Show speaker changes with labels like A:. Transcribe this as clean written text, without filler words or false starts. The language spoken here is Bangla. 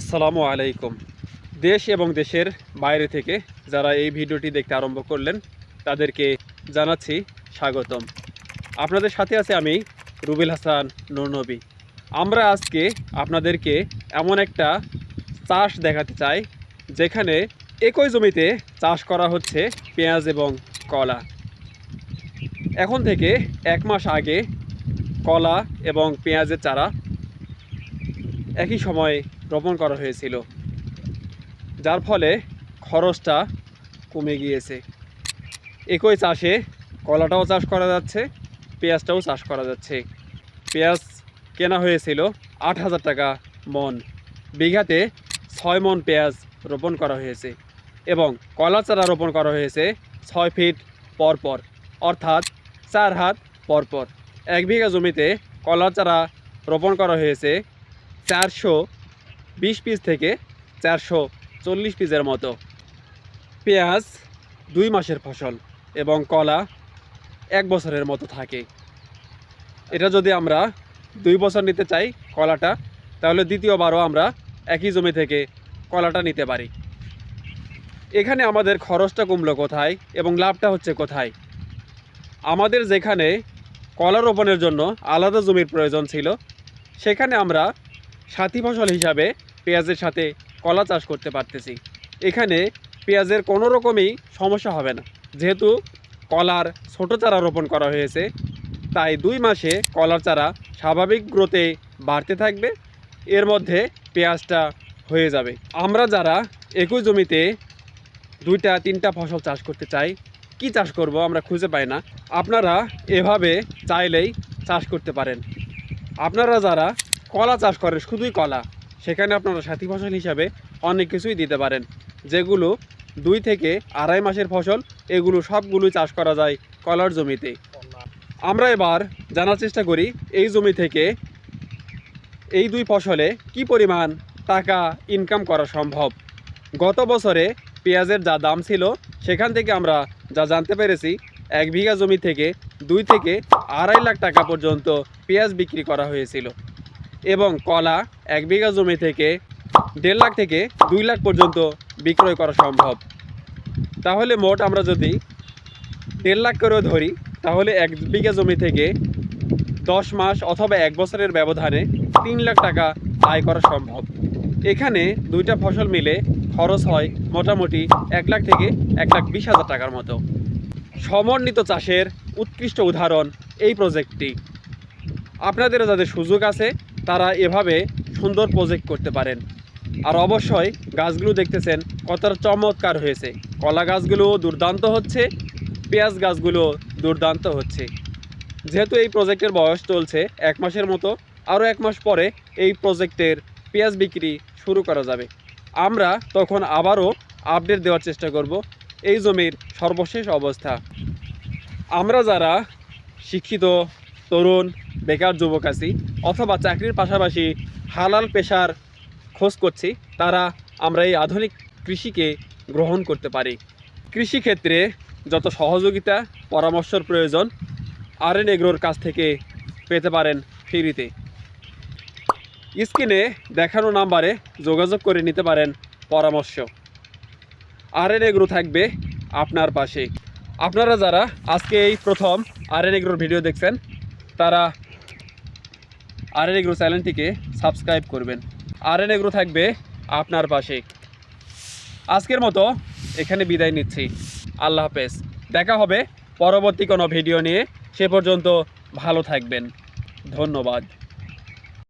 A: আসসালামু আলাইকুম। দেশ এবং দেশের বাইরে থেকে যারা এই ভিডিওটি দেখতে আরম্ভ করলেন তাদেরকে জানাচ্ছি স্বাগতম। আপনাদের সাথে আছে আমি রুবেল হাসান নুরনবী। আমরা আজকে আপনাদেরকে এমন একটা চাষ দেখাতে চাই যেখানে একই জমিতে চাষ করা হচ্ছে পেঁয়াজ এবং কলা। এখন থেকে 1 মাস আগে কলা এবং পেঁয়াজের চারা একই সময়ে রোপণ করা হয়েছিল, যার ফলে খরচটা কমে গিয়েছে। একই চাষে কলাটাও চাষ করা যাচ্ছে, পেঁয়াজটাও চাষ করা যাচ্ছে। পেঁয়াজ কেনা হয়েছিল 8,000 টাকা মন, বিঘাতে 6 মন পেঁয়াজ রোপণ করা হয়েছে এবং কলা চারা রোপণ করা হয়েছে 6 ফিট পরপর, অর্থাৎ 4 হাত পরপর। 1 বিঘা জমিতে কলার চারা রোপণ করা হয়েছে 420 পিস থেকে 440 পিসের মতো। পেঁয়াজ 2 মাসের ফসল এবং কলা 1 বছরের মতো থাকে। এটা যদি আমরা 2 বছর নিতে চাই কলাটা, তাহলে দ্বিতীয়বারও আমরা একই জমি থেকে কলাটা নিতে পারি। এখানে আমাদের খরচটা কমলো কোথায় এবং লাভটা হচ্ছে কোথায়? আমাদের যেখানে কলা রোপণের জন্য আলাদা জমির প্রয়োজন ছিল, সেখানে আমরা সাথী ফসল হিসাবে পেঁয়াজের সাথে কলা চাষ করতে পারতেছি। এখানে পেঁয়াজের কোনো রকমই সমস্যা হবে না, যেহেতু কলার ছোট চারা রোপণ করা হয়েছে। তাই 2 মাসে কলার চারা স্বাভাবিক গ্রোথে বাড়তে থাকবে, এর মধ্যে পেঁয়াজটা হয়ে যাবে। আমরা যারা একই জমিতে 2-3টা ফসল চাষ করতে চাই, কি চাষ করব আমরা খুঁজে পাই না। আপনারা এভাবে চাইলেই চাষ করতে পারেন। আপনারা যারা কলা চাষ করেন, শুধুই কলা, সেখানে আপনারা সাথী ফসল হিসাবে অনেক কিছুই দিতে পারেন, যেগুলো 2 থেকে 2.5 মাসের ফসল। এগুলো সবগুলোই চাষ করা যায় কলার জমিতে। আমরা এবার জানার চেষ্টা করি এই জমি থেকে এই 2 ফসলে কি পরিমাণ টাকা ইনকাম করা সম্ভব। গত বছরে পেঁয়াজের যা দাম ছিল, সেখান থেকে আমরা যা জানতে পেরেছি, 1 বিঘা জমি থেকে 2 থেকে 2.5 লাখ টাকা পর্যন্ত পেঁয়াজ বিক্রি করা হয়েছিল এবং কলা 1 বিঘা জমি থেকে 1.5 লাখ থেকে 2 লাখ পর্যন্ত বিক্রয় করা সম্ভব। তাহলে মোট আমরা যদি 1.5 লাখ করেও ধরি, তাহলে 1 বিঘা জমি থেকে 10 মাস অথবা 1 বছরের ব্যবধানে 3 লাখ টাকা আয় করা সম্ভব। এখানে 2টা ফসল মিলে খরচ হয় মোটামুটি 1 লাখ থেকে 1,20,000 টাকার মতো। সমন্বিত চাষের উৎকৃষ্ট উদাহরণ এই প্রজেক্টটি। আপনাদের যাদের সুযোগ আছে তারা এভাবে সুন্দর প্রজেক্ট করতে পারেন। আর অবশ্যই গাছগুলো দেখতেছেন কতটা চমৎকার হয়েছে। কলা গাছগুলো দুর্দান্ত হচ্ছে, পেঁয়াজ গাছগুলো দুর্দান্ত হচ্ছে। যেহেতু এই প্রজেক্টের বয়স চলছে 1 মাসের মতো, আরও 1 মাস পরে এই প্রজেক্টের পেঁয়াজ বিক্রি শুরু করা যাবে। আমরা তখন আবারও আপডেট দেওয়ার চেষ্টা করব এই জমির সর্বশেষ অবস্থা। আমরা যারা শিক্ষিত তরুণ বেকার যুবক আছি অথবা চাকরির পাশাপাশি হালাল পেশার খোঁজ করছি, তারা আমরা এই আধুনিক কৃষিকে গ্রহণ করতে পারি। কৃষিক্ষেত্রে যত সহযোগিতা পরামর্শের প্রয়োজন আরএন এগ্রোর কাছ থেকে পেতে পারেন ফ্রিতে। স্ক্রিনে দেখানো নাম্বারে যোগাযোগ করে নিতে পারেন পরামর্শ। আরএন এগ্রো থাকবে আপনার পাশে। আপনারা যারা আজকে এই প্রথম আরএন এগ্রোর ভিডিও দেখছেন, তারা আরএন এগ্রো চ্যানেলটিকে সাবস্ক্রাইব করবেন। আরএন এগ্রো থাকবে আপনার পাশে। আজকের মতো এখানে বিদায় নিচ্ছি। আল্লাহ হাফেজ। দেখা হবে পরবর্তী কোনো ভিডিও নিয়ে। সে পর্যন্ত ভালো থাকবেন। ধন্যবাদ।